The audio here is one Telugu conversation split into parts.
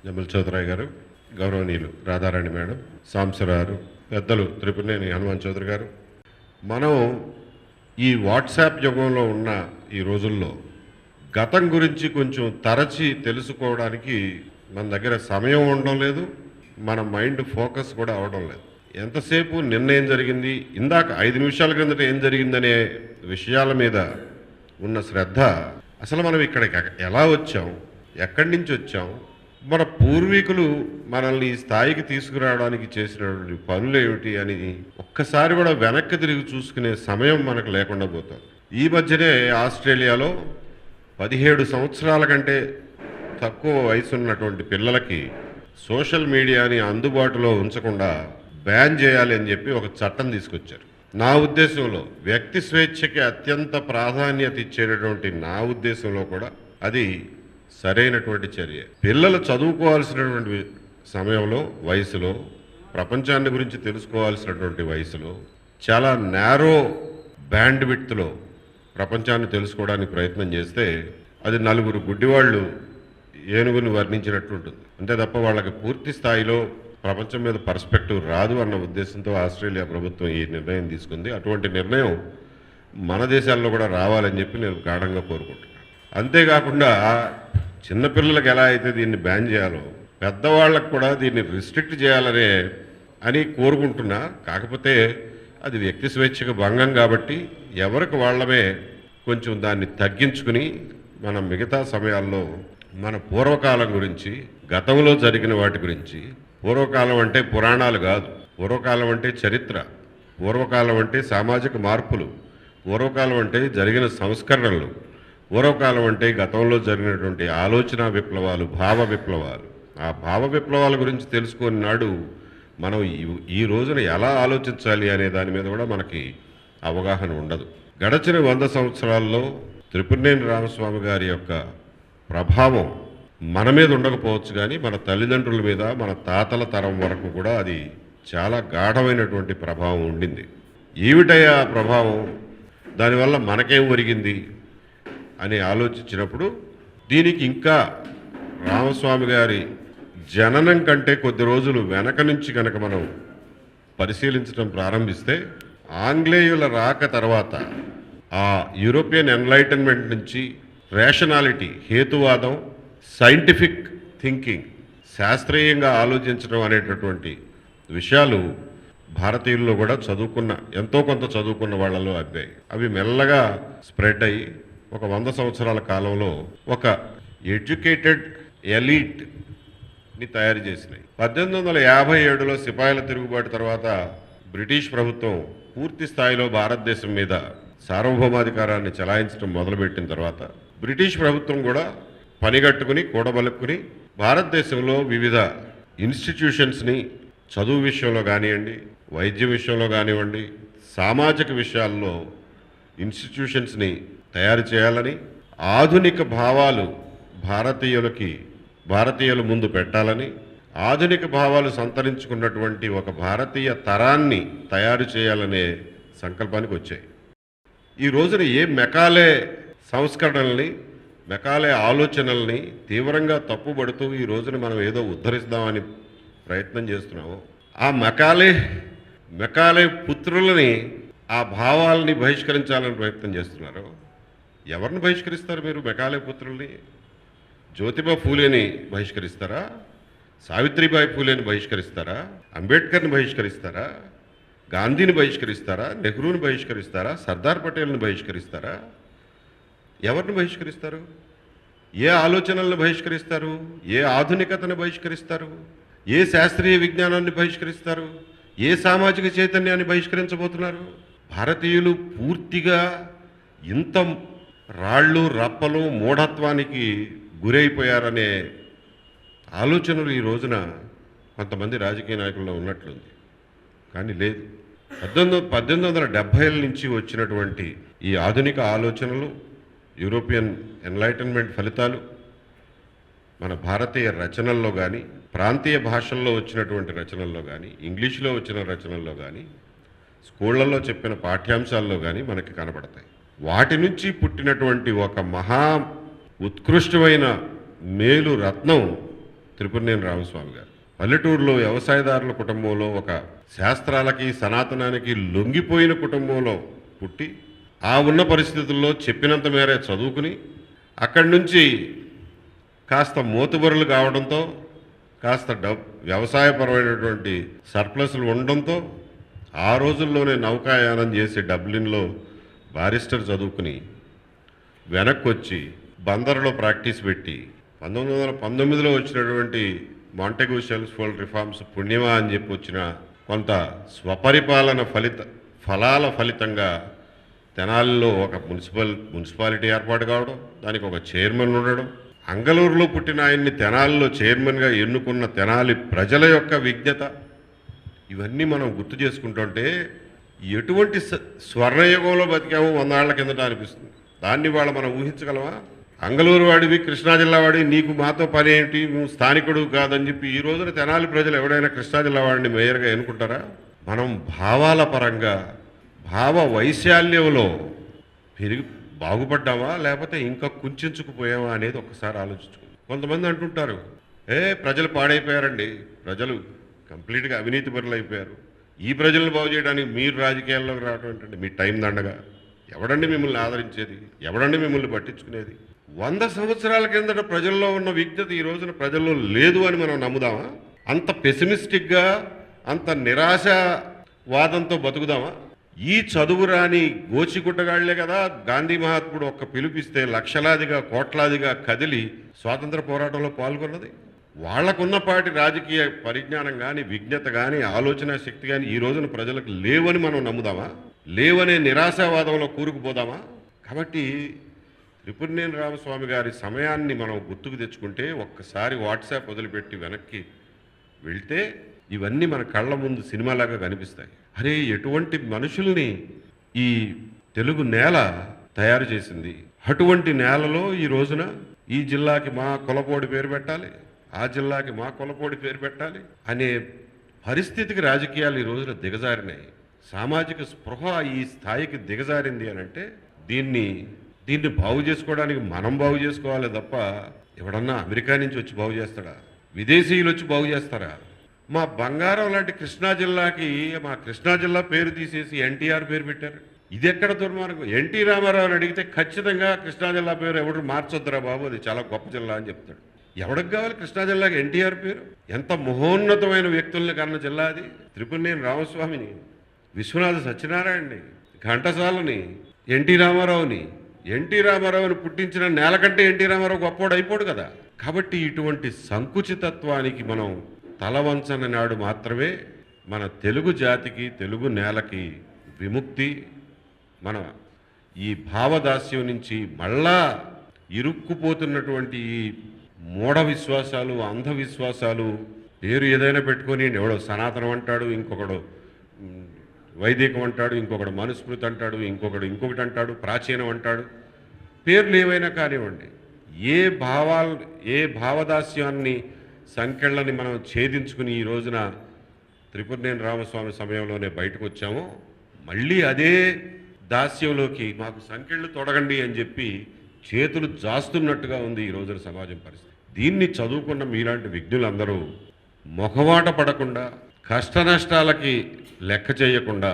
జమల్ చౌదరాయ్ గారు, గౌరవనీయులు రాధారాణి మేడం, సాంసరారు, పెద్దలు త్రిపురనేని హనుమాన్ చౌదరి గారు. మనం ఈ వాట్సాప్ యుగంలో ఉన్న ఈ రోజుల్లో గతం గురించి కొంచెం తరచి తెలుసుకోవడానికి మన దగ్గర సమయం ఉండడం లేదు, మన మైండ్ ఫోకస్ కూడా అవడం లేదు. ఎంతసేపు నిన్న ఏం జరిగింది, ఇందాక 5 నిమిషాల క్రిందట ఏం జరిగిందనే విషయాల మీద ఉన్న శ్రద్ధ, అసలు మనం ఇక్కడికి ఎలా వచ్చాం, ఎక్కడి నుంచి వచ్చాం, మన పూర్వీకులు మనల్ని ఈ స్థాయికి తీసుకురావడానికి చేసినటువంటి పనులు ఏమిటి అని ఒక్కసారి కూడా వెనక్కి తిరిగి చూసుకునే సమయం మనకు లేకుండా పోతాం. ఈ మధ్యనే ఆస్ట్రేలియాలో 17 సంవత్సరాల కంటే తక్కువ వయసు ఉన్నటువంటి పిల్లలకి సోషల్ మీడియాని అందుబాటులో ఉంచకుండా బ్యాన్ చేయాలి అని చెప్పి ఒక చట్టం తీసుకొచ్చారు. నా ఉద్దేశంలో వ్యక్తి స్వేచ్ఛకి అత్యంత ప్రాధాన్యత ఇచ్చేటటువంటి నా ఉద్దేశంలో కూడా అది సరైనటువంటి చర్య. పిల్లలు చదువుకోవాల్సినటువంటి సమయంలో, వయసులో, ప్రపంచాన్ని గురించి తెలుసుకోవాల్సినటువంటి వయసులో, చాలా నేరో బ్యాండ్ విడ్త్లో ప్రపంచాన్ని తెలుసుకోవడానికి ప్రయత్నం చేస్తే అది నలుగురు గుడ్డివాళ్ళు ఏనుగుని వర్ణించినట్టు ఉంటుంది. అంతే తప్ప వాళ్ళకి పూర్తి స్థాయిలో ప్రపంచం మీద పర్స్పెక్టివ్ రాదు అన్న ఉద్దేశంతో ఆస్ట్రేలియా ప్రభుత్వం ఈ నిర్ణయం తీసుకుంది. అటువంటి నిర్ణయం మన దేశాల్లో కూడా రావాలని చెప్పి నేను గాఢంగా కోరుకుంటున్నాను. అంతేకాకుండా చిన్నపిల్లలకు ఎలా అయితే దీన్ని బ్యాన్ చేయాలో పెద్దవాళ్ళకు కూడా దీన్ని రిస్ట్రిక్ట్ చేయాలనే అని కోరుకుంటున్నా. కాకపోతే అది వ్యక్తి స్వేచ్ఛకు భంగం కాబట్టి ఎవరికి వాళ్ళమే కొంచెం దాన్ని తగ్గించుకుని మనం మిగతా సమయాల్లో మన పూర్వకాలం గురించి, గతంలో జరిగిన వాటి గురించి, పూర్వకాలం అంటే పురాణాలు కాదు, పూర్వకాలం అంటే చరిత్ర, పూర్వకాలం అంటే సామాజిక మార్పులు, పూర్వకాలం అంటే జరిగిన సంస్కరణలు, పూర్వకాలం అంటే గతంలో జరిగినటువంటి ఆలోచన విప్లవాలు, భావ విప్లవాలు. ఆ భావ విప్లవాల గురించి తెలుసుకుని నాడు మనం ఈ రోజున ఎలా ఆలోచించాలి అనే దాని మీద కూడా మనకి అవగాహన ఉండదు. గడచిన 100 సంవత్సరాల్లో త్రిపురనేని రామస్వామి గారి యొక్క ప్రభావం మన మీద ఉండకపోవచ్చు, కానీ మన తల్లిదండ్రుల మీద, మన తాతల తరం వరకు కూడా అది చాలా గాఢమైనటువంటి ప్రభావం ఉండింది. ఏమిటయ్యా ఆ ప్రభావం, దానివల్ల మనకేం ఒరిగింది అని ఆలోచించినప్పుడు దీనికి ఇంకా రామస్వామి గారి జననం కంటే కొద్ది రోజులు వెనక నుంచి కనుక మనం పరిశీలించడం ప్రారంభిస్తే, ఆంగ్లేయుల రాక తర్వాత ఆ యూరోపియన్ ఎన్లైటన్మెంట్ నుంచి రేషనాలిటీ, హేతువాదం, సైంటిఫిక్ థింకింగ్, శాస్త్రీయంగా ఆలోచించడం అనేటటువంటి విషయాలు భారతీయుల్లో కూడా ఎంతో కొంత చదువుకున్న వాళ్ళలో అబ్బాయి. అవి మెల్లగా స్ప్రెడ్ అయ్యి ఒక 100 సంవత్సరాల కాలంలో ఒక ఎడ్యుకేటెడ్ ఎలీట్ని తయారు చేసినాయి. 1857లో సిపాయిల తిరుగుబాటు తర్వాత బ్రిటిష్ ప్రభుత్వం పూర్తి స్థాయిలో భారతదేశం మీద సార్వభౌమాధికారాన్ని చెలాయించడం మొదలుపెట్టిన తర్వాత బ్రిటిష్ ప్రభుత్వం కూడా పనిగట్టుకుని కూడబలుక్కుని భారతదేశంలో వివిధ ఇన్స్టిట్యూషన్స్ని చదువు విషయంలో కానివ్వండి, వైద్య విషయంలో కానివ్వండి, సామాజిక విషయాల్లో ఇన్స్టిట్యూషన్స్ని తయారు చేయాలని, ఆధునిక భావాలు భారతీయుల ముందు పెట్టాలని, ఆధునిక భావాలు సంతరించుకున్నటువంటి ఒక భారతీయ తరాన్ని తయారు చేయాలనే సంకల్పానికి వచ్చాయి. ఈ రోజున ఏ మెకాలే సంస్కరణల్ని, మెకాలే ఆలోచనల్ని తీవ్రంగా తప్పుబడుతూ ఈ రోజున మనం ఏదో ఉద్ధరిస్తామని ప్రయత్నం చేస్తున్నాము, ఆ మెకాలే పుత్రులని, ఆ భావాలని బహిష్కరించాలని ప్రయత్నం చేస్తున్నారు. ఎవరిని బహిష్కరిస్తారు మీరు? మెకాలే పుత్రుల్ని జ్యోతిబా ఫూలేని బహిష్కరిస్తారా? సావిత్రిబాయి ఫూలేని బహిష్కరిస్తారా? అంబేద్కర్ని బహిష్కరిస్తారా? గాంధీని బహిష్కరిస్తారా? నెహ్రూని బహిష్కరిస్తారా? సర్దార్ పటేల్ని బహిష్కరిస్తారా? ఎవరిని బహిష్కరిస్తారు? ఏ ఆలోచనలను బహిష్కరిస్తారు? ఏ ఆధునికతను బహిష్కరిస్తారు? ఏ శాస్త్రీయ విజ్ఞానాన్ని బహిష్కరిస్తారు? ఏ సామాజిక చైతన్యాన్ని బహిష్కరించబోతున్నారు? భారతీయులు పూర్తిగా ఇంత రాళ్ళు రప్పలు మూఢత్వానికి గురైపోయారనే ఆలోచనలు ఈ రోజున కొంతమంది రాజకీయ నాయకుల్లో ఉన్నట్లుంది, కానీ లేదు. 1870ల నుంచి వచ్చినటువంటి ఈ ఆధునిక ఆలోచనలు, యూరోపియన్ ఎన్లైటన్మెంట్ ఫలితాలు మన భారతీయ రచనల్లో కానీ, ప్రాంతీయ భాషల్లో వచ్చినటువంటి రచనల్లో కానీ, ఇంగ్లీష్లో వచ్చిన రచనల్లో కానీ, స్కూళ్లలో చెప్పిన పాఠ్యాంశాల్లో కానీ మనకి కనపడతాయి. వాటి నుంచి పుట్టినటువంటి ఒక మహా ఉత్కృష్టమైన మేలు రత్నం త్రిపురనేని రామస్వామి గారు. పల్లెటూరులో వ్యవసాయదారుల కుటుంబంలో ఒక శాస్త్రాలకి సనాతనానికి లొంగిపోయిన కుటుంబంలో పుట్టి ఆ ఉన్న పరిస్థితుల్లో చెప్పినంత మేరే చదువుకుని అక్కడి నుంచి కాస్త మోతుబరులు కావడంతో కాస్త వ్యవసాయపరమైనటువంటి సర్ప్లస్లు ఉండడంతో ఆ రోజుల్లోనే నౌకాయానం చేసి డబ్లిన్లో బారిస్టర్ చదువుకుని వెనక్కి వచ్చి బందర్లో ప్రాక్టీస్ పెట్టి 1919లో వచ్చినటువంటి మాంటెగ్యూ షెల్స్ఫోర్డ్ రిఫార్మ్స్ పుణ్యమా అని చెప్పి వచ్చిన కొంత స్వపరిపాలన ఫలాల ఫలితంగా తెనాలిలో ఒక మున్సిపాలిటీ ఏర్పాటు కావడం, దానికి ఒక చైర్మన్ ఉండడం, అంగలూరులో పుట్టిన ఆయన్ని తెనాలిలో చైర్మన్గా ఎన్నుకున్న తెనాలి ప్రజల యొక్క విజ్ఞత, ఇవన్నీ మనం గుర్తు చేసుకుంటుంటే ఎటువంటి స్వర్ణయుగంలో బతికామో 100 ఏళ్ల కిందట అనిపిస్తుంది. దాన్ని వాళ్ళ మనం ఊహించగలమా? అంగలూరు వాడివి, కృష్ణా జిల్లా వాడి, నీకు మాతో పని ఏంటి, నువ్వు స్థానికుడు కాదని చెప్పి ఈ రోజున తెనాలి ప్రజలు ఎవడైనా కృష్ణా జిల్లా వాడిని మేయర్గా ఎన్నుకుంటారా? మనం భావాల పరంగా భావ వైశాల్యంలో బాగుపడ్డామా లేకపోతే ఇంకా కుంచుకుపోయామా అనేది ఒక్కసారి ఆలోచించుకోండి. కొంతమంది అంటుంటారు, ప్రజలు పాడైపోయారండి, ప్రజలు కంప్లీట్గా అవినీతి పరులు అయిపోయారు, ఈ ప్రజలను బాగు చేయడానికి మీరు రాజకీయాల్లోకి రావడం ఏంటండి, మీ టైం దండగా, ఎవడండి మిమ్మల్ని ఆదరించేది, ఎవడండి మిమ్మల్ని పట్టించుకునేది? 100 సంవత్సరాల కిందట ప్రజల్లో ఉన్న విజ్ఞత ఈ రోజున ప్రజల్లో లేదు అని మనం నమ్ముదామా? అంత పెసిమిస్టిక్గా, అంత నిరాశవాదంతో బతుకుదామా? ఈ చదువు రాని గోచిగుట్టగాళ్లే కదా గాంధీ మహాత్ముడు ఒక్క పిలుపిస్తే లక్షలాదిగా కోట్లాదిగా కదిలి స్వాతంత్ర పోరాటంలో పాల్గొన్నది. వాళ్లకున్నపాటి రాజకీయ పరిజ్ఞానం కానీ, విజ్ఞత కానీ, ఆలోచన శక్తి కానీ ఈ రోజున ప్రజలకు లేవని మనం నమ్ముదామా? లేవనే నిరాశావాదంలో కూరుకుపోదామా? కాబట్టి త్రిపురనేని రామస్వామి గారి సమయాన్ని మనం గుర్తుకు తెచ్చుకుంటే, ఒక్కసారి వాట్సాప్ వదిలిపెట్టి వెనక్కి వెళ్తే ఇవన్నీ మన కళ్ళ ముందు సినిమాలాగా కనిపిస్తాయి. అరే, ఎటువంటి మనుషుల్ని ఈ తెలుగు నేల తయారు చేసింది, అటువంటి నేలలో ఈ రోజున ఈ జిల్లాకి మా కులపోడి పేరు పెట్టాలి, ఆ జిల్లాకి మా కులపోడి పేరు పెట్టాలి అనే పరిస్థితికి రాజకీయాలు ఈ రోజున దిగజారినాయి. సామాజిక స్పృహ ఈ స్థాయికి దిగజారింది అని అంటే దీన్ని బాగు చేసుకోవడానికి మనం బాగు చేసుకోవాలి తప్ప ఎవడన్నా అమెరికా నుంచి వచ్చి బాగు చేస్తాడా? విదేశీయులు వచ్చి బాగు చేస్తారా? మా బంగారం లాంటి కృష్ణా జిల్లాకి మా కృష్ణా జిల్లా పేరు తీసేసి ఎన్టీఆర్ పేరు పెట్టారు. ఇది ఎక్కడ దుర్మార్గం? ఎన్టీ రామారావు అని అడిగితే ఖచ్చితంగా కృష్ణా జిల్లా పేరు ఎవరు మార్చొద్దురా బాబు, అది చాలా గొప్ప జిల్లా అని చెప్తాడు. ఎవరికి కావాలి కృష్ణా జిల్లాకి ఎన్టీఆర్ పేరు? ఎంత మహోన్నతమైన వ్యక్తుల్ని కన్న జిల్లా అది. త్రిపురనేని రామస్వామిని, విశ్వనాథ సత్యనారాయణని, ఘంటసాలని, ఎన్టీ రామారావుని పుట్టించిన నేల కంటే ఎన్టీ రామారావు గొప్పోడు అయిపోడు కదా. కాబట్టి ఇటువంటి సంకుచితత్వానికి మనం తలవంచని నాడు మాత్రమే మన తెలుగు జాతికి, తెలుగు నేలకి విముక్తి. మన ఈ భావదాస్యం నుంచి మళ్ళా ఇరుక్కుపోతున్నటువంటి ఈ మూఢ విశ్వాసాలు, అంధవిశ్వాసాలు, పేరు ఏదైనా పెట్టుకొని ఎవడో సనాతనం అంటాడు, ఇంకొకడు వైదికం అంటాడు, ఇంకొకడు మనుస్మృతి అంటాడు, ఇంకొకటి అంటాడు, ప్రాచీనం అంటాడు. పేర్లు ఏవైనా కానివ్వండి, ఏ భావదాస్యాన్ని సంఖ్యలని మనం ఛేదించుకుని ఈ రోజున త్రిపురనేని రామస్వామి సమయంలోనే బయటకు వచ్చామో, మళ్ళీ అదే దాస్యంలోకి మాకు సంఖ్యలు తొడగండి అని చెప్పి చేతులు జాస్తున్నట్టుగా ఉంది ఈ రోజున సమాజం పరిస్థితి. దీన్ని చదువుకున్న మీలాంటి విజ్ఞులందరూ మొహమాట పడకుండా, కష్ట నష్టాలకి లెక్క చేయకుండా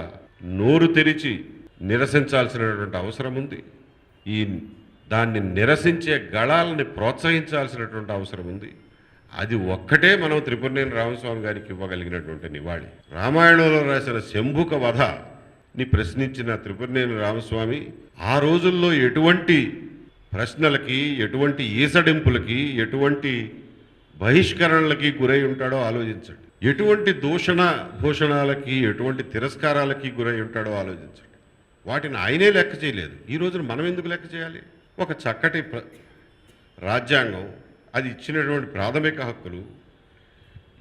నోరు తెరిచి నిరసించాల్సినటువంటి అవసరం ఉంది. దాన్ని నిరసించే గళాలని ప్రోత్సహించాల్సినటువంటి అవసరం ఉంది. అది ఒక్కటే మనం త్రిపురనేని రామస్వామి గారికి ఇవ్వగలిగినటువంటి నివాళి. రామాయణంలో రాసిన శంభుక వధని ప్రశ్నించిన త్రిపురనేని రామస్వామి ఆ రోజుల్లో ఎటువంటి ప్రశ్నలకి, ఎటువంటి ఈసడింపులకి, ఎటువంటి బహిష్కరణలకి గురై ఉంటాడో ఆలోచించండి. ఎటువంటి భూషణాలకి, ఎటువంటి తిరస్కారాలకి గురై ఉంటాడో ఆలోచించండి. వాటిని ఆయనే లెక్క చేయలేదు. ఈ రోజున మనం ఎందుకు లెక్క చేయాలి? ఒక చక్కటి రాజ్యాంగం, అది ఇచ్చినటువంటి ప్రాథమిక హక్కులు,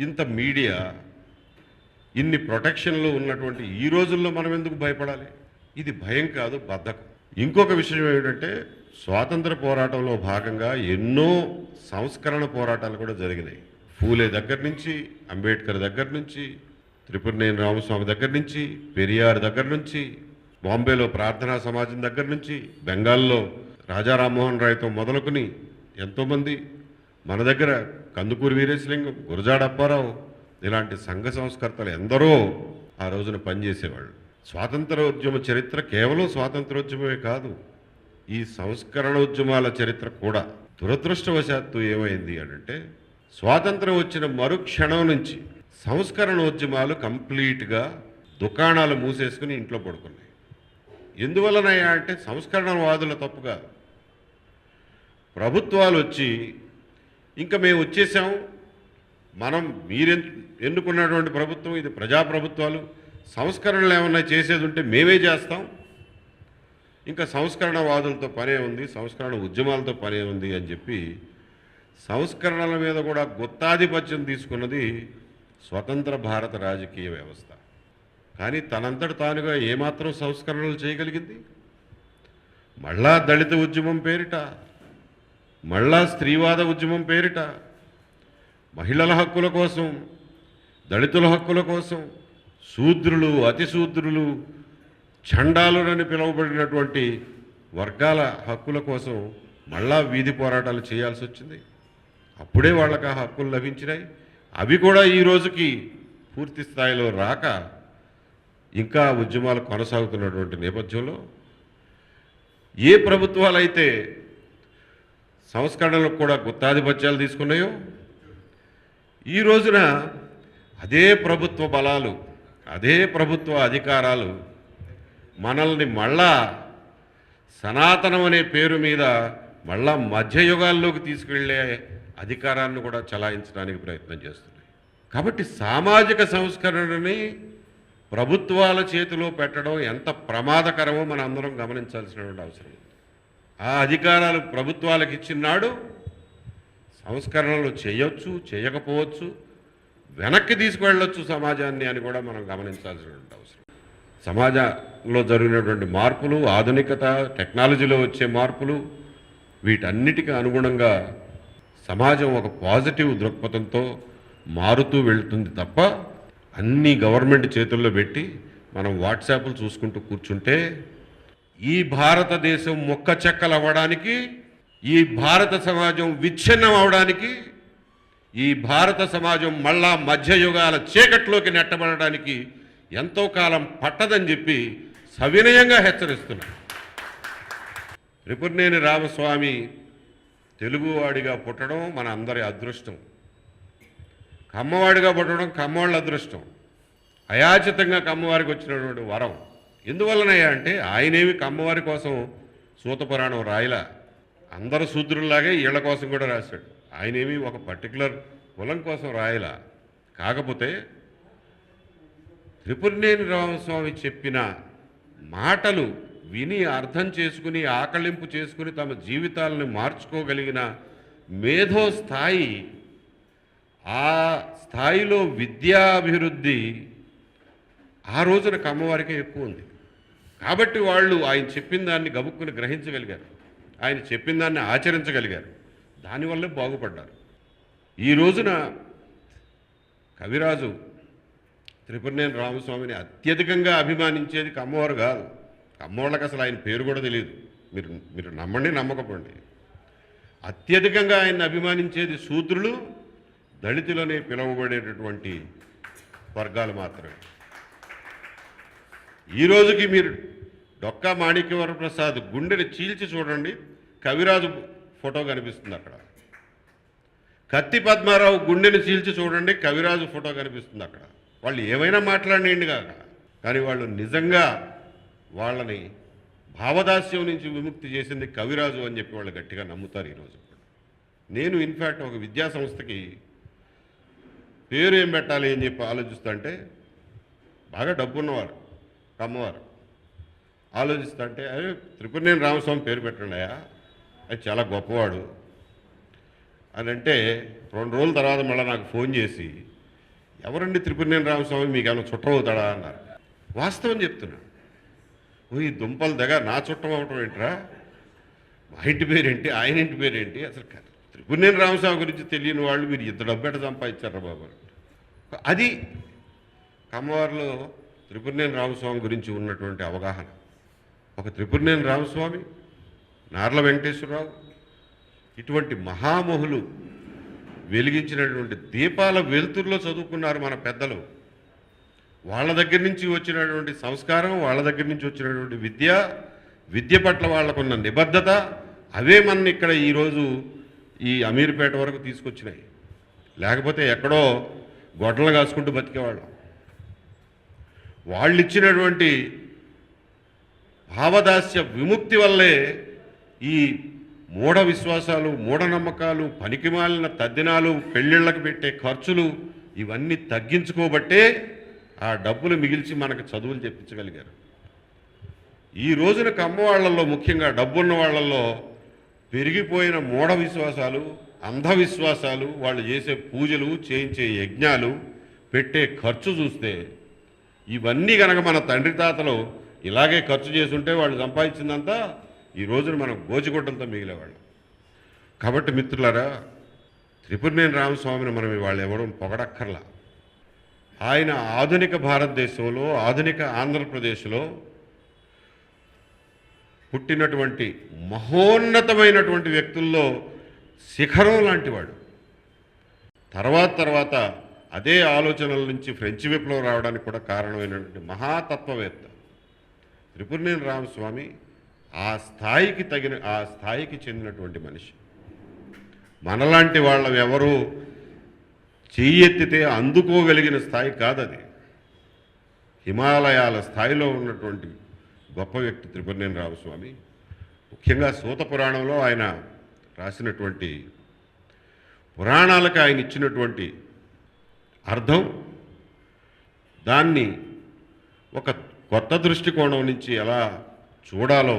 ఇంత మీడియా, ఇన్ని ప్రొటెక్షన్లు ఉన్నటువంటి ఈ రోజుల్లో మనం ఎందుకు భయపడాలి? ఇది భయం కాదు, బద్ధకం. ఇంకొక విషయం ఏమిటంటే, స్వాతంత్ర పోరాటంలో భాగంగా ఎన్నో సంస్కరణ పోరాటాలు కూడా జరిగినాయి. ఫూలే దగ్గర నుంచి, అంబేద్కర్ దగ్గర నుంచి, త్రిపురనేని రామస్వామి దగ్గర నుంచి, పెరియార్ దగ్గర నుంచి, బాంబేలో ప్రార్థనా సమాజం దగ్గర నుంచి, బెంగాల్లో రాజా రామ్మోహన్ రాయ్తో మొదలుకొని ఎంతోమంది, మన దగ్గర కందుకూరి వీరేశలింగం, గురజాడ అప్పారావు ఇలాంటి సంఘ సంస్కర్తలు ఎందరో ఆ రోజున పనిచేసేవాళ్ళు. స్వాతంత్రోద్యమ చరిత్ర కేవలం స్వాతంత్రోద్యమమే కాదు, ఈ సంస్కరణోద్యమాల చరిత్ర కూడా. దురదృష్టవశాత్తు ఏమైంది అంటే స్వాతంత్రం వచ్చిన మరుక్షణం నుంచి సంస్కరణోద్యమాలు కంప్లీట్గా దుకాణాలు మూసేసుకుని ఇంట్లో పడుకున్నాయి. ఎందువలనయ్యా అంటే సంస్కరణవాదుల తప్పు కాదు. ప్రభుత్వాలు వచ్చి ఇంకా మేము వచ్చేసాం, మనం ఎన్నుకున్నటువంటి ప్రభుత్వం ఇది ప్రజాప్రభుత్వాలు, సంస్కరణలు ఏమన్నా చేసేది ఉంటే మేమే చేస్తాం, ఇంకా సంస్కరణవాదులతో పనే ఉంది, సంస్కరణ ఉద్యమాలతో పనే ఉంది అని చెప్పి సంస్కరణల మీద కూడా గుత్తాధిపత్యం తీసుకున్నది స్వతంత్ర భారత రాజకీయ వ్యవస్థ. కానీ తనంతటి తానుగా ఏమాత్రం సంస్కరణలు చేయగలిగింది? మళ్ళా దళిత ఉద్యమం పేరిట, మళ్ళా స్త్రీవాద ఉద్యమం పేరిట, మహిళల హక్కుల కోసం, దళితుల హక్కుల కోసం, శూద్రులు, అతిశూద్రులు, చండాలులని పిలువబడినటువంటి వర్గాల హక్కుల కోసం మళ్ళా వీధి పోరాటాలు చేయాల్సి వచ్చింది. అప్పుడే వాళ్ళకి ఆ హక్కులు లభించినాయి. అవి కూడా ఈ రోజుకి పూర్తి స్థాయిలో రాక ఇంకా ఉద్యమాలు కొనసాగుతున్నటువంటి నేపథ్యంలో ఏ ప్రభుత్వాలైతే సంస్కరణలకు కూడా గుత్తాధిపత్యాలు తీసుకున్నాయో ఈ రోజున అదే ప్రభుత్వ బలాలు, అదే ప్రభుత్వ అధికారాలు మనల్ని మళ్ళా సనాతనం అనే పేరు మీద మళ్ళా మధ్యయుగాల్లోకి తీసుకెళ్లే అధికారాన్ని కూడా చలాయించడానికి ప్రయత్నం చేస్తున్నాయి. కాబట్టి సామాజిక సంస్కరణని ప్రభుత్వాల చేతిలో పెట్టడం ఎంత ప్రమాదకరమో మనం అందరం గమనించాల్సినటువంటి అవసరం ఉంది. ఆ అధికారాలు ప్రభుత్వాలకు ఇచ్చినాడు సంస్కరణలు చేయొచ్చు, చేయకపోవచ్చు, వెనక్కి తీసుకువెళ్ళొచ్చు సమాజాన్ని అని కూడా మనం గమనించాల్సినటువంటి అవసరం. సమాజంలో జరిగినటువంటి మార్పులు, ఆధునికత, టెక్నాలజీలో వచ్చే మార్పులు, వీటన్నిటికీ అనుగుణంగా సమాజం ఒక పాజిటివ్ దృక్పథంతో మారుతూ వెళ్తుంది తప్ప అన్ని గవర్నమెంట్ చేతుల్లో పెట్టి మనం వాట్సాప్లు చూసుకుంటూ కూర్చుంటే ఈ భారతదేశం మొక్క చెక్కలు అవ్వడానికి, ఈ భారత సమాజం విచ్ఛిన్నం అవడానికి, ఈ భారత సమాజం మళ్ళా మధ్యయుగాల చీకట్లోకి నెట్టబడడానికి ఎంతో కాలం పట్టదని చెప్పి సవినయంగా హెచ్చరిస్తున్నా. త్రిపురనేని రామస్వామి తెలుగువాడిగా పుట్టడం మన అందరి అదృష్టం, కమ్మవాడిగా పుట్టడం కమ్మవాళ్ళ అదృష్టం, అయాచితంగా కమ్మవారికి వచ్చినటువంటి వరం. ఎందువల్లనయ్యా అంటే ఆయనేమి కమ్మవారి కోసం సూతపురాణం రాయలా, అందరు శూద్రుల్లాగే వీళ్ళ కోసం కూడా రాశాడు. ఆయనేమి ఒక పర్టికులర్ కులం కోసం రాయలా. కాకపోతే త్రిపురనేని రామస్వామి చెప్పిన మాటలు విని అర్థం చేసుకుని ఆకళింపు చేసుకుని తమ జీవితాలను మార్చుకోగలిగిన మేధో స్థాయి, ఆ స్థాయిలో విద్యాభివృద్ధి ఆ రోజున కమ్మవారికే ఎక్కువ ఉంది. కాబట్టి వాళ్ళు ఆయన చెప్పిన దాన్ని గబుక్కుని గ్రహించగలిగారు, ఆయన చెప్పిన దాన్ని ఆచరించగలిగారు, దానివల్లే బాగుపడ్డారు. ఈ రోజున కవిరాజు త్రిపురనేని రామస్వామిని అత్యధికంగా అభిమానించేది కమ్మవారు కాదు. కమ్మవాళ్ళకి అసలు ఆయన పేరు కూడా తెలియదు. మీరు నమ్మండి నమ్మకపోండి, అత్యధికంగా ఆయన అభిమానించేది శూద్రులు, దళితులనే పిలువబడేటటువంటి వర్గాలు మాత్రమే. ఈ రోజుకి మీరు డొక్కా మాణిక్యవర ప్రసాద్ గుండెని చీల్చి చూడండి, కవిరాజు ఫోటో కనిపిస్తుంది అక్కడ. కత్తి పద్మారావు గుండెని చీల్చి చూడండి, కవిరాజు ఫోటో కనిపిస్తుంది అక్కడ. వాళ్ళు ఏమైనా మాట్లాడినండి కాక, కానీ వాళ్ళు నిజంగా వాళ్ళని భావదాస్యం నుంచి విముక్తి చేసింది కవిరాజు అని చెప్పి వాళ్ళు గట్టిగా నమ్ముతారు ఈరోజు. నేను ఇన్ఫ్యాక్ట్ ఒక విద్యా సంస్థకి పేరు ఏం పెట్టాలి అని చెప్పి ఆలోచిస్తుంటే, బాగా డబ్బున్నవారు కమ్మవారు ఆలోచిస్తుంటే, అదే త్రిపురనేని రామస్వామి పేరు పెట్టండి అయ్యా, అది చాలా గొప్పవాడు అని అంటే 2 రోజుల తర్వాత మళ్ళీ నాకు ఫోన్ చేసి, ఎవరండి త్రిపురనేని రామస్వామి, మీకు ఏమైనా చుట్టం అవుతాడా అన్నారు. వాస్తవం చెప్తున్నా, ఈ దుంపల దగ్గర నా చుట్టం అవటం ఏంట్రా, మా ఇంటి పేరేంటి, ఆయన ఇంటి పేరేంటి, అసలు త్రిపురనేని రామస్వామి గురించి తెలియని వాళ్ళు మీరు ఇంత డబ్బు ఎట్ట సంపాదించారా బాబు. అది కమ్మవారిలో త్రిపురనేని రామస్వామి గురించి ఉన్నటువంటి అవగాహన. ఒక త్రిపురనేని రామస్వామి, నార్ల వెంకటేశ్వరరావు, ఇటువంటి మహామహులు వెలిగించినటువంటి దీపాల వెలుతురులో చదువుకున్నారు మన పెద్దలు. వాళ్ళ దగ్గర నుంచి వచ్చినటువంటి సంస్కారం, వాళ్ళ దగ్గర నుంచి వచ్చినటువంటి విద్య పట్ల వాళ్ళకున్న నిబద్ధత, అవే మన ఇక్కడ ఈరోజు ఈ అమీర్పేట వరకు తీసుకొచ్చినాయి. లేకపోతే ఎక్కడో గొడ్డలు కాసుకుంటూ బతికేవాళ్ళం. వాళ్ళు ఇచ్చినటువంటి భావదాస్య విముక్తి వల్లే ఈ మూఢ విశ్వాసాలు, మూఢనమ్మకాలు, పనికిమాలిన తద్దినాలు, పెళ్ళిళ్ళకు పెట్టే ఖర్చులు ఇవన్నీ తగ్గించుకోబట్టే ఆ డబ్బులు మిగిల్చి మనకు చదువులు చెప్పించగలిగారు. ఈ రోజున కమ్మవాళ్లలో, ముఖ్యంగా డబ్బున్న వాళ్ళల్లో పెరిగిపోయిన మూఢ విశ్వాసాలు, అంధవిశ్వాసాలు, వాళ్ళు చేసే పూజలు, చేయించే యజ్ఞాలు, పెట్టే ఖర్చు చూస్తే ఇవన్నీ కనుక మన తండ్రి తాతలు ఇలాగే ఖర్చు చేసుంటే వాళ్ళు సంపాదించిందంతా ఈ రోజున మనం గోచిగుడ్డలతో మిగిలేవాళ్ళు. కాబట్టి మిత్రులారా, త్రిపురనేని రామస్వామిని మనం వాళ్ళు ఎవడం పొగడక్కర్లా. ఆయన ఆధునిక భారతదేశంలో, ఆధునిక ఆంధ్రప్రదేశ్లో పుట్టినటువంటి మహోన్నతమైనటువంటి వ్యక్తుల్లో శిఖరం లాంటివాడు. తర్వాత అదే ఆలోచనల నుంచి ఫ్రెంచ్ విప్లవం రావడానికి కూడా కారణమైనటువంటి మహాతత్వవేత్త త్రిపురనేని రామస్వామి ఆ స్థాయికి చెందినటువంటి మనిషి. మనలాంటి వాళ్ళం ఎవరు చెయ్యెత్తితే అందుకోగలిగిన స్థాయి కాదది. హిమాలయాల స్థాయిలో ఉన్నటువంటి గొప్ప వ్యక్తి త్రిపురనేని రామస్వామి. ముఖ్యంగా సూత పురాణంలో ఆయన రాసినటువంటి పురాణాలకు ఆయన ఇచ్చినటువంటి అర్థం, దాన్ని ఒక కొత్త దృష్టికోణం నుంచి ఎలా చూడాలో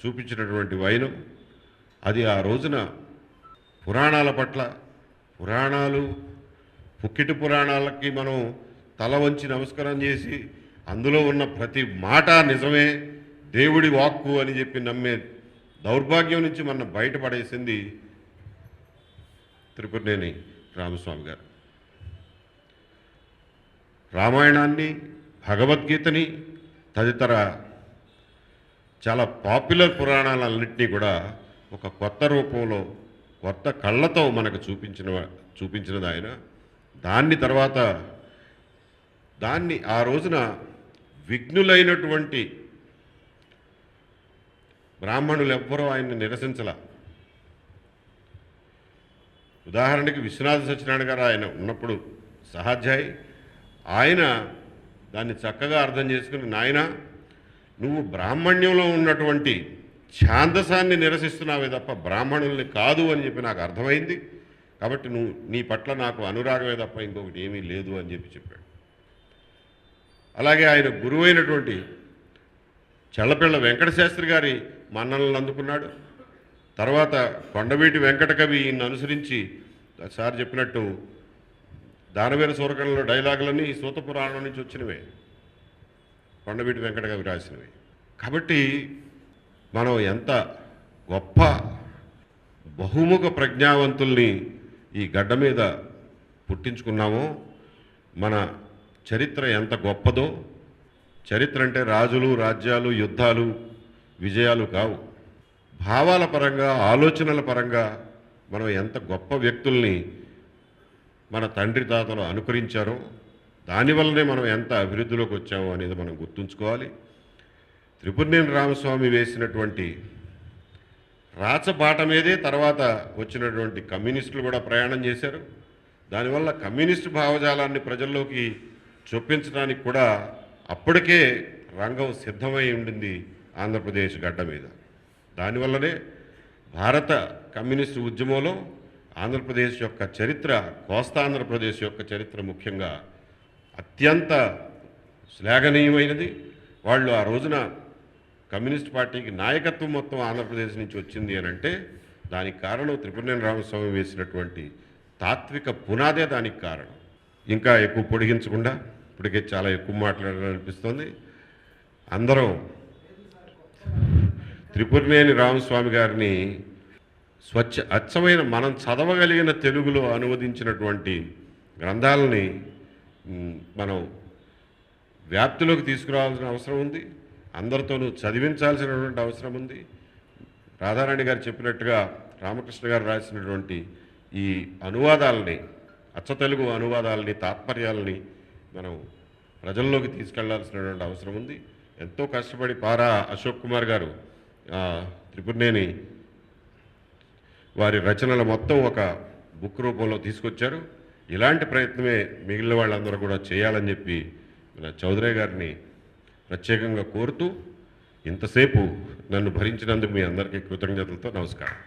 చూపించినటువంటి వైనం అది. ఆ రోజున పురాణాల పట్ల, పురాణాలు పుక్కిటి పురాణాలకి మనం తల వంచి నమస్కారం చేసి అందులో ఉన్న ప్రతి మాట నిజమే, దేవుడి వాక్కు అని చెప్పి నమ్మే దౌర్భాగ్యం నుంచి మనం బయటపడేసింది త్రిపురనేని రామస్వామి గారు. రామాయణాన్ని, భగవద్గీతని, తదితర చాలా పాపులర్ కూడా ఒక కొత్త రూపంలో, కొత్త కళ్ళతో మనకు చూపించినది ఆయన. దాన్ని ఆ రోజున విఘ్నులైనటువంటి బ్రాహ్మణులు ఎవ్వరూ ఆయన్ని నిరసించల. ఉదాహరణకి విశ్వనాథ సత్యనారాయణ గారు ఆయన ఉన్నప్పుడు సహాధ్యాయి, ఆయన దాన్ని చక్కగా అర్థం చేసుకుని, నాయన నువ్వు బ్రాహ్మణ్యంలో ఉన్నటువంటి ఛాందసాన్ని నిరసిస్తున్నావే తప్ప బ్రాహ్మణుల్ని కాదు అని చెప్పి నాకు అర్థమైంది. కాబట్టి నీ పట్ల నాకు అనురాగమే తప్ప ఇంకొకటి ఏమీ లేదు అని చెప్పాడు. అలాగే ఆయన గురువైనటువంటి చల్లపిళ్ళ వెంకటశాస్త్రి గారి మన్ననలను అందుకున్నాడు. తర్వాత కొండవీటి వెంకట కవి ఈయన్ని అనుసరించి సార్ చెప్పినట్టు దానవీర సూరకర్ణలో డైలాగులన్నీ సూత పురాణం నుంచి వచ్చినవే, కొండవీటి వెంకట కవి రాసినవి. కాబట్టి మనం ఎంత గొప్ప బహుముఖ ప్రజ్ఞావంతుల్ని ఈ గడ్డ మీద పుట్టించుకున్నామో, మన చరిత్ర ఎంత గొప్పదో. చరిత్ర అంటే రాజులు, రాజ్యాలు, యుద్ధాలు, విజయాలు కావు. భావాల పరంగా, ఆలోచనల పరంగా మనం ఎంత గొప్ప వ్యక్తుల్ని మన తండ్రి తాతలు అనుకరించారో, దానివల్లనే మనం ఎంత అభివృద్ధిలోకి వచ్చామో అనేది మనం గుర్తుంచుకోవాలి. త్రిపురనేని రామస్వామి వేసినటువంటి రాచబాట మీదే తర్వాత వచ్చినటువంటి కమ్యూనిస్టులు కూడా ప్రయాణం చేశారు. దానివల్ల కమ్యూనిస్టు భావజాలాన్ని ప్రజల్లోకి చొప్పించడానికి కూడా అప్పటికే రంగం సిద్ధమై ఉండింది ఆంధ్రప్రదేశ్ గడ్డ మీద. దానివల్లనే భారత కమ్యూనిస్టు ఉద్యమంలో ఆంధ్రప్రదేశ్ యొక్క చరిత్ర, కోస్తాంధ్రప్రదేశ్ యొక్క చరిత్ర ముఖ్యంగా అత్యంత శ్లాఘనీయమైనది. వాళ్ళు ఆ రోజున కమ్యూనిస్ట్ పార్టీకి నాయకత్వం మొత్తం ఆంధ్రప్రదేశ్ నుంచి వచ్చింది అని అంటే దానికి కారణం త్రిపురనేని రామస్వామి వేసినటువంటి తాత్విక పునాదే దానికి కారణం. ఇంకా ఎక్కువ పొడిగించకుండా, ఇప్పటికే చాలా ఎక్కువ మాట్లాడాలనిపిస్తుంది. అందరం త్రిపురనేని రామస్వామి గారిని అచ్చమైన మనం చదవగలిగిన తెలుగులో అనువదించినటువంటి గ్రంథాలని మనం వ్యాప్తిలోకి తీసుకురావాల్సిన అవసరం ఉంది. అందరితోనూ చదివించాల్సినటువంటి అవసరం ఉంది. రాధారాణి గారు చెప్పినట్టుగా రామకృష్ణ గారు రాసినటువంటి ఈ అనువాదాలని, అచ్చతెలుగు అనువాదాలని, తాత్పర్యాలని మనం ప్రజల్లోకి తీసుకెళ్లాల్సినటువంటి అవసరం ఉంది. ఎంతో కష్టపడి పారా అశోక్ కుమార్ గారు త్రిపురనేని వారి రచనల మొత్తం ఒక బుక్ రూపంలో తీసుకొచ్చారు. ఇలాంటి ప్రయత్నమే మిగిలిన వాళ్ళందరూ కూడా చేయాలని చెప్పి మన చౌదరి గారిని ప్రత్యేకంగా కోరుతూ, ఇంతసేపు నన్ను భరించినందుకు మీ అందరికీ కృతజ్ఞతలతో నమస్కారం.